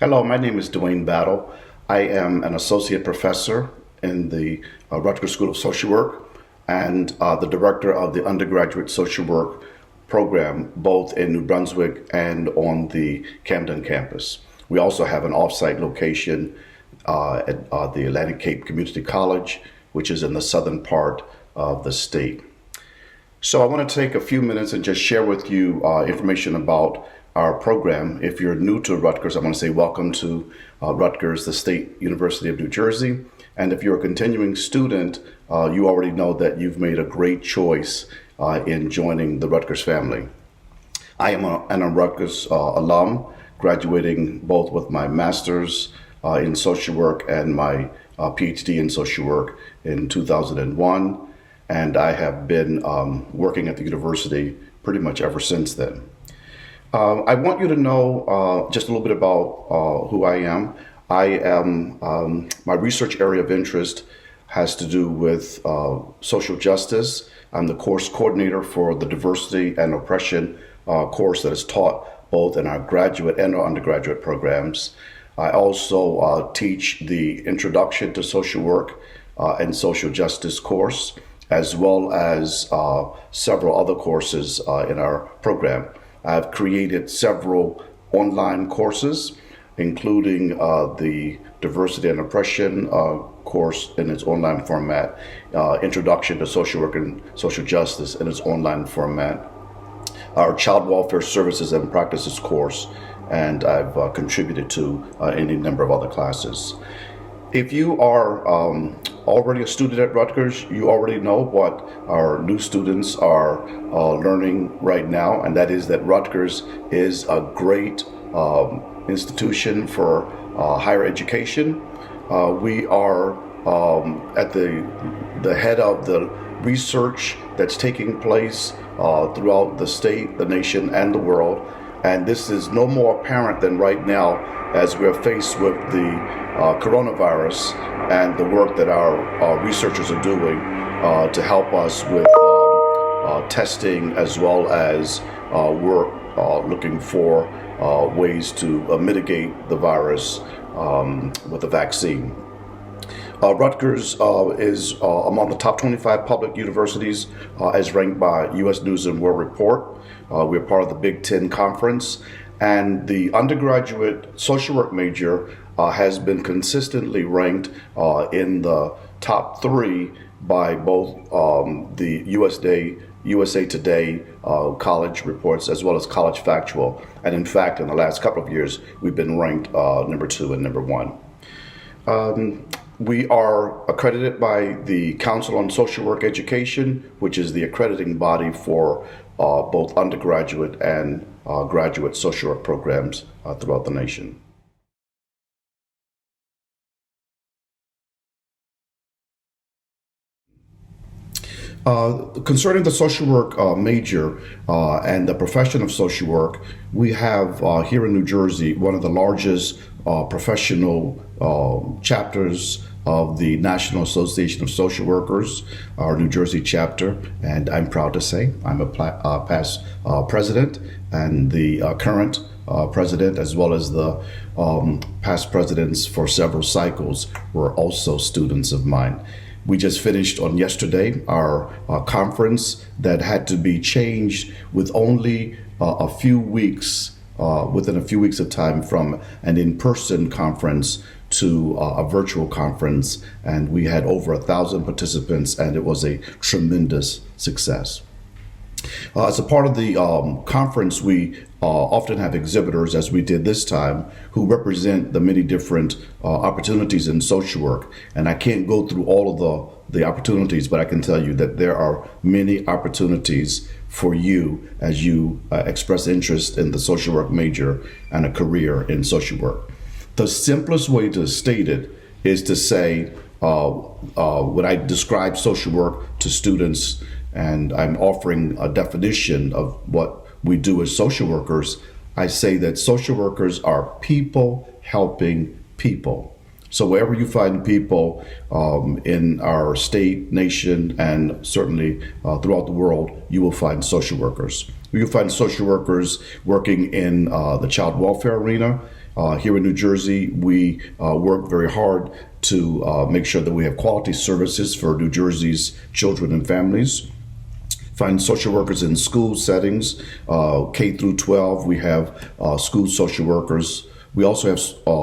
Hello, my name is Dwayne Battle. I am an associate professor in the Rutgers School of Social Work and the director of the undergraduate social work program, both in New Brunswick and on the Camden campus. We also have an off-site location at the Atlantic Cape Community College, which is in the southern part of the state. So I want to take a few minutes and just share with you information about our program. If you're new to Rutgers, I want to say welcome to Rutgers, the State University of New Jersey. And if you're a continuing student, you already know that you've made a great choice in joining the Rutgers family. I am a Rutgers alum, graduating both with my master's in social work and my PhD in social work in 2001. And I have been working at the university pretty much ever since then. I want you to know just a little bit about who I am. My research area of interest has to do with social justice. I'm the course coordinator for the Diversity and Oppression course that is taught both in our graduate and our undergraduate programs. I also teach the Introduction to Social Work and Social Justice course, as well as several other courses in our program. I've created several online courses, including the Diversity and Oppression course in its online format, Introduction to Social Work and Social Justice in its online format, our Child Welfare Services and Practices course, and I've contributed to any number of other classes. If you are already a student at Rutgers, you already know what our new students are learning right now, and that is that Rutgers is a great institution for higher education. We are at the head of the research that's taking place throughout the state, the nation, and the world. And this is no more apparent than right now as we're faced with the coronavirus and the work that our researchers are doing to help us with testing, as well as work looking for ways to mitigate the virus with a vaccine. Rutgers is among the top 25 public universities as ranked by U.S. News and World Report. We're part of the Big Ten Conference, and the undergraduate social work major has been consistently ranked in the top 3 by both the USA Today college reports as well as College Factual. And in fact, in the last couple of years, we've been ranked number 2 and number 1. We are accredited by the Council on Social Work Education, which is the accrediting body for both undergraduate and graduate social work programs throughout the nation. Concerning the social work major and the profession of social work, we have here in New Jersey one of the largest professional chapters of the National Association of Social Workers, our New Jersey chapter, and I'm proud to say I'm a past president, and the current president, as well as the past presidents for several cycles, were also students of mine. We just finished on yesterday our conference that had to be changed with only a few weeks, within a few weeks of time, from an in-person conference to a virtual conference, and we had over 1,000 participants, and it was a tremendous success. As a part of the conference, we often have exhibitors, as we did this time, who represent the many different opportunities in social work. And I can't go through all of the opportunities, but I can tell you that there are many opportunities for you as you express interest in the social work major and a career in social work. The simplest way to state it is to say, when I describe social work to students, and I'm offering a definition of what we do as social workers, I say that social workers are people helping people. So wherever you find people in our state, nation, and certainly throughout the world, you will find social workers. You'll find social workers working in the child welfare arena, Here in New Jersey, we work very hard to make sure that we have quality services for New Jersey's children and families. Find social workers in school settings, K through 12. We have school social workers. We also have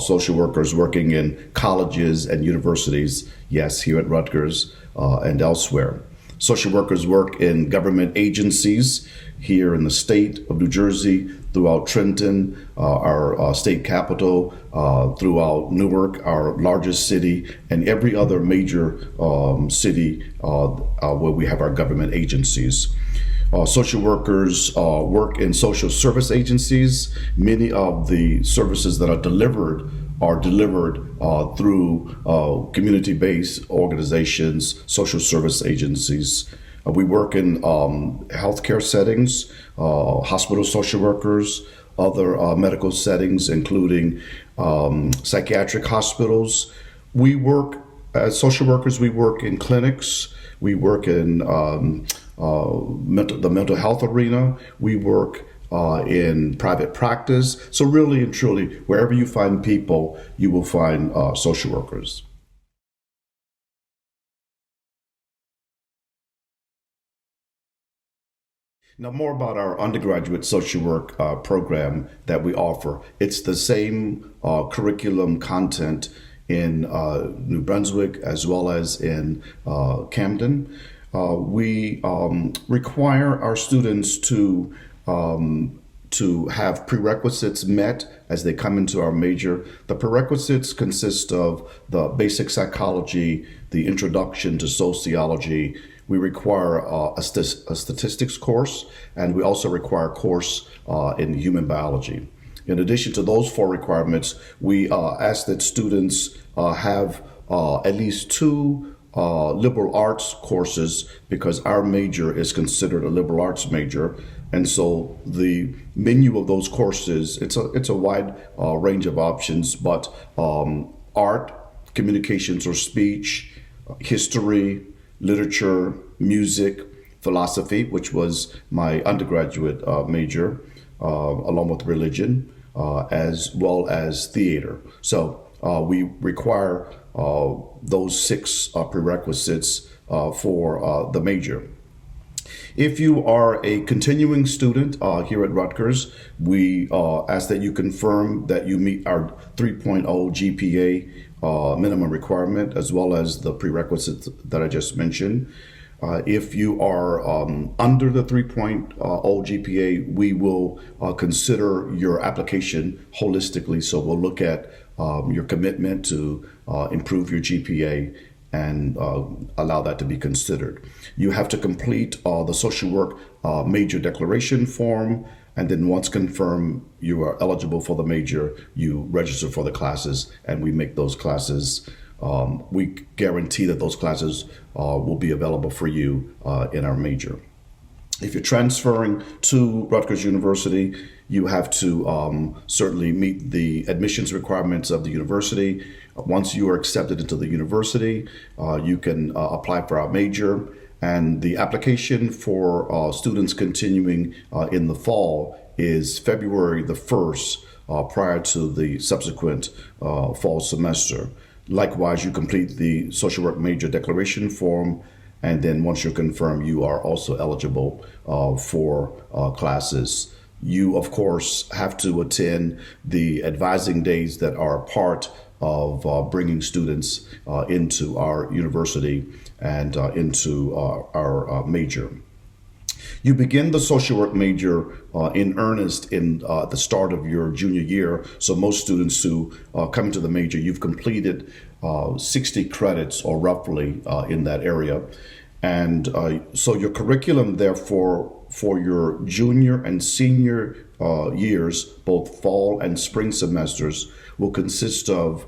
social workers working in colleges and universities, yes, here at Rutgers and elsewhere. Social workers work in government agencies here in the state of New Jersey, throughout Trenton, our state capital, throughout Newark, our largest city, and every other major city where we have our government agencies. Social workers work in social service agencies. Many of the services that are delivered through community-based organizations, social service agencies. We work in healthcare settings, hospital social workers, other medical settings, including psychiatric hospitals. We work, as social workers, we work in clinics. We work in the mental health arena. We work in private practice. So really and truly, wherever you find people, you will find social workers. Now, more about our undergraduate social work program that we offer. It's the same curriculum content in New Brunswick as well as in Camden. We require our students to have prerequisites met as they come into our major. The prerequisites consist of the basic psychology, the introduction to sociology. We require a statistics course, and we also require a course in human biology. In addition to those four requirements, we ask that students have at least two liberal arts courses, because our major is considered a liberal arts major. And so the menu of those courses, it's a wide range of options, but art, communications or speech, history, literature, music, philosophy, which was my undergraduate major, along with religion, as well as theater. So we require those six prerequisites for the major. If you are a continuing student here at Rutgers, we ask that you confirm that you meet our 3.0 GPA minimum requirement, as well as the prerequisites that I just mentioned. If you are under the 3.0 GPA, we will consider your application holistically. So we'll look at your commitment to improve your GPA and allow that to be considered. You have to complete the social work major declaration form, and then once confirmed you are eligible for the major, you register for the classes, and we make those classes. We guarantee that those classes will be available for you in our major. If you're transferring to Rutgers University, you have to certainly meet the admissions requirements of the university. Once you are accepted into the university, you can apply for our major. And the application for students continuing in the fall is February the 1st, prior to the subsequent fall semester. Likewise, you complete the social work major declaration form, and then once you're confirmed, you are also eligible for classes. You, of course, have to attend the advising days that are part of bringing students into our university and into our major. You begin the social work major in earnest in the start of your junior year. So most students who come into the major, you've completed 60 credits or roughly in that area. And so your curriculum, therefore, for your junior and senior years, both fall and spring semesters, will consist of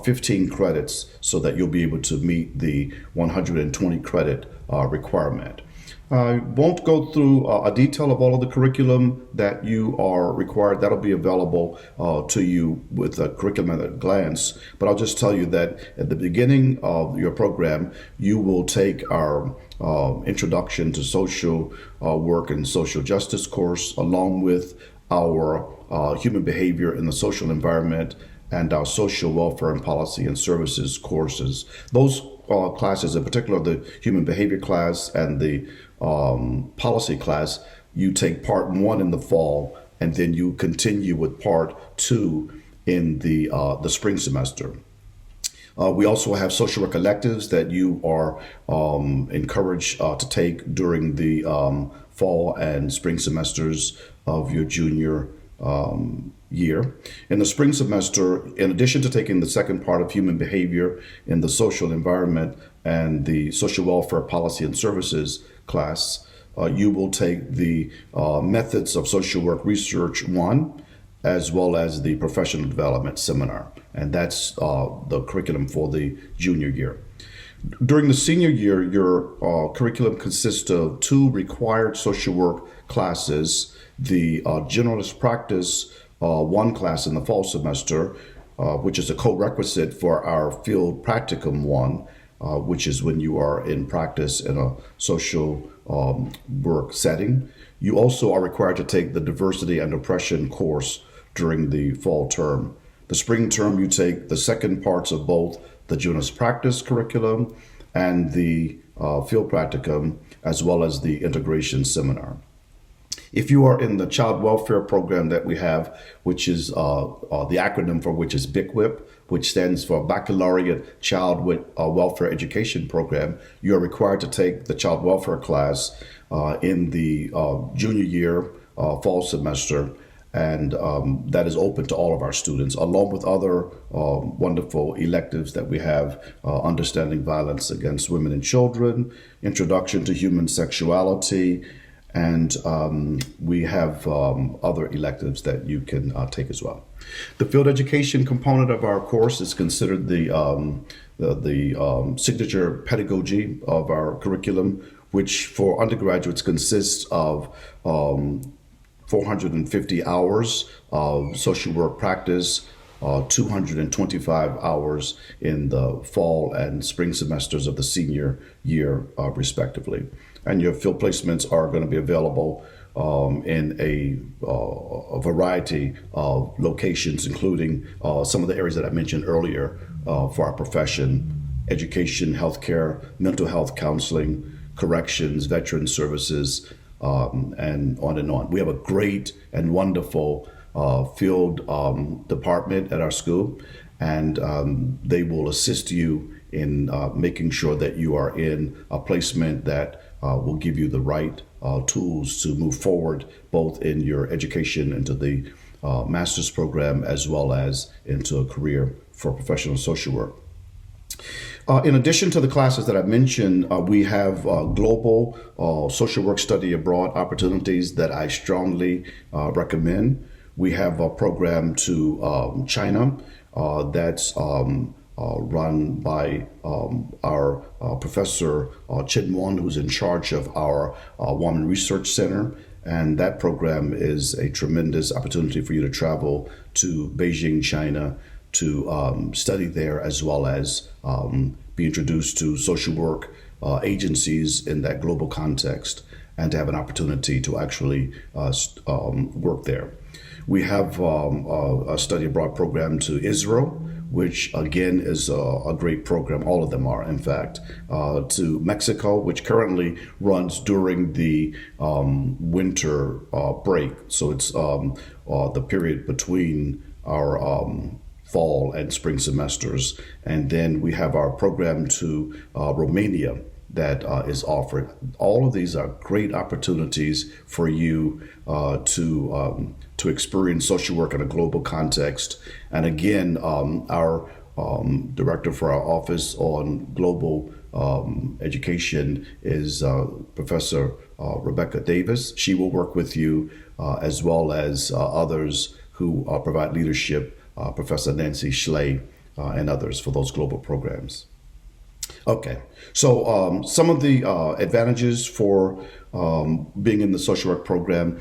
15 credits, so that you'll be able to meet the 120 credit requirement. I won't go through a detail of all of the curriculum that you are required. That'll be available to you with a curriculum at a glance. But I'll just tell you that at the beginning of your program, you will take our Introduction to Social Work and Social Justice course, along with our human behavior in the social environment and our social welfare and policy and services courses. Those classes, in particular the human behavior class and the policy class, you take part one in the fall, and then you continue with part two in the spring semester. We also have social work electives that you are encouraged to take during the fall and spring semesters of your junior year. In the spring semester, in addition to taking the second part of human behavior in the social environment and the social welfare policy and services class, you will take the methods of social work research 1, as well as the professional development seminar. And that's the curriculum for the junior year. During the senior year, your curriculum consists of 2 required social work classes, the generalist practice 1 class in the fall semester, which is a co-requisite for our field practicum 1, which is when you are in practice in a social work setting. You also are required to take the diversity and oppression course during the fall term. The spring term, you take the second parts of both the generalist practice curriculum and the field practicum, as well as the integration seminar. If you are in the child welfare program that we have, which is the acronym for which is BICWIP, which stands for Baccalaureate Child Welfare Education Program, you are required to take the child welfare class in the junior year fall semester, and that is open to all of our students, along with other wonderful electives that we have, Understanding Violence Against Women and Children, Introduction to Human Sexuality, and we have other electives that you can take as well. The field education component of our course is considered the signature pedagogy of our curriculum, which for undergraduates consists of 450 hours of social work practice, 225 hours in the fall and spring semesters of the senior year, respectively. And your field placements are going to be available in a variety of locations, including some of the areas that I mentioned earlier for our profession: education, healthcare, mental health counseling, corrections, veteran services, and on and on. We have a great and wonderful field department at our school, and they will assist you in making sure that you are in a placement that will give you the right tools to move forward, both in your education into the master's program as well as into a career for professional social work. In addition to the classes that I mentioned, we have global social work study abroad opportunities that I strongly recommend. We have a program to China that's run by our Professor Chin Won, who's in charge of our Women Research Center. And that program is a tremendous opportunity for you to travel to Beijing, China, to study there, as well as be introduced to social work agencies in that global context, and to have an opportunity to actually work there. We have a study abroad program to Israel, which again is a great program. All of them are, in fact. To Mexico, which currently runs during the winter break. So it's the period between our fall and spring semesters. And then we have our program to Romania that is offered. All of these are great opportunities for you to experience social work in a global context. And again, our director for our office on global education is Professor Rebecca Davis. She will work with you as well as others who provide leadership, Professor Nancy Schley and others for those global programs. Okay, so some of the advantages for being in the social work program,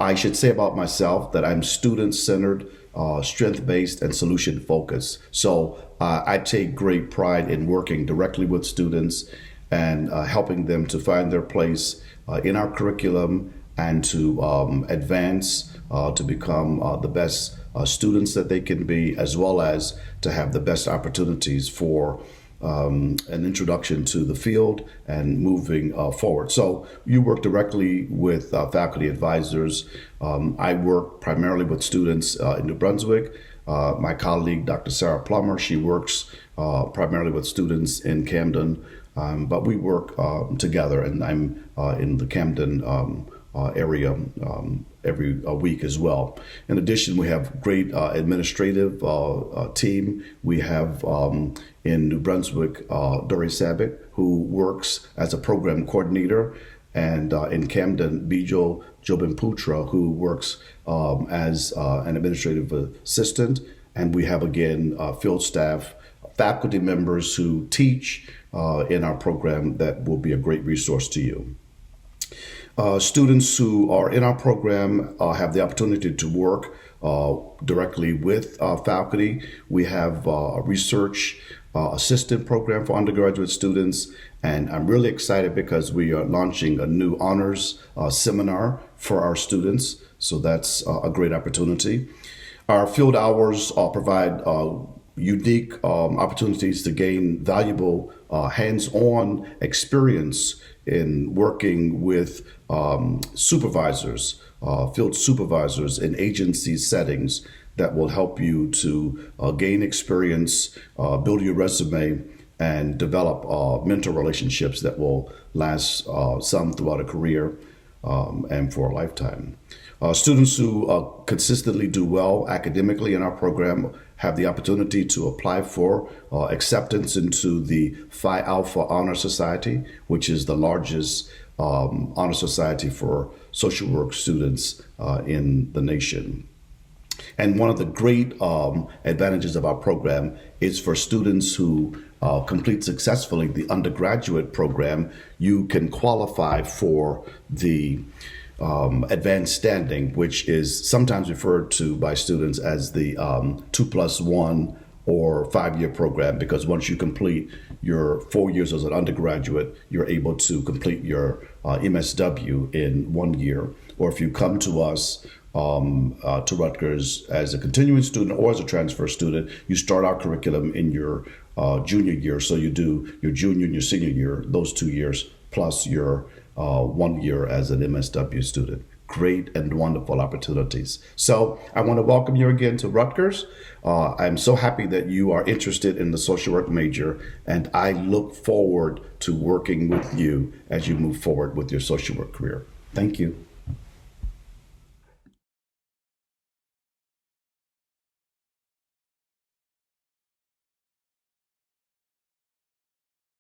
I should say about myself that I'm student-centered, strength-based, and solution-focused. So I take great pride in working directly with students and helping them to find their place in our curriculum and to advance to become the best students that they can be, as well as to have the best opportunities for an introduction to the field and moving forward. So you work directly with faculty advisors. I work primarily with students in New Brunswick. My colleague, Dr. Sarah Plummer, she works primarily with students in Camden, but we work together, and I'm in the Camden area every week as well. In addition, we have great administrative team. We have in New Brunswick, Dory Sabic, who works as a program coordinator, and in Camden, Bijo Jobinputra, who works as an administrative assistant. And we have, again, field staff, faculty members who teach in our program that will be a great resource to you. Students who are in our program have the opportunity to work directly with faculty. We have a research assistant program for undergraduate students, and I'm really excited because we are launching a new honors seminar for our students, so that's a great opportunity. Our field hours provide unique opportunities to gain valuable hands-on experience in working with supervisors, field supervisors in agency settings that will help you to gain experience, build your resume, and develop mentor relationships that will last some throughout a career and for a lifetime. Students who consistently do well academically in our program have the opportunity to apply for acceptance into the Phi Alpha Honor Society, which is the largest honor society for social work students in the nation. And one of the great advantages of our program is for students who complete successfully the undergraduate program, you can qualify for the advanced standing, which is sometimes referred to by students as the 2+1 or 5-year program, because once you complete your 4 years as an undergraduate, you're able to complete your MSW in 1 year. Or if you come to us to Rutgers as a continuing student or as a transfer student, you start our curriculum in your junior year. So you do your junior and your senior year, those 2 years, plus your 1 year as an MSW student. Great and wonderful opportunities. So I want to welcome you again to Rutgers. I'm so happy that you are interested in the social work major, and I look forward to working with you as you move forward with your social work career. Thank you.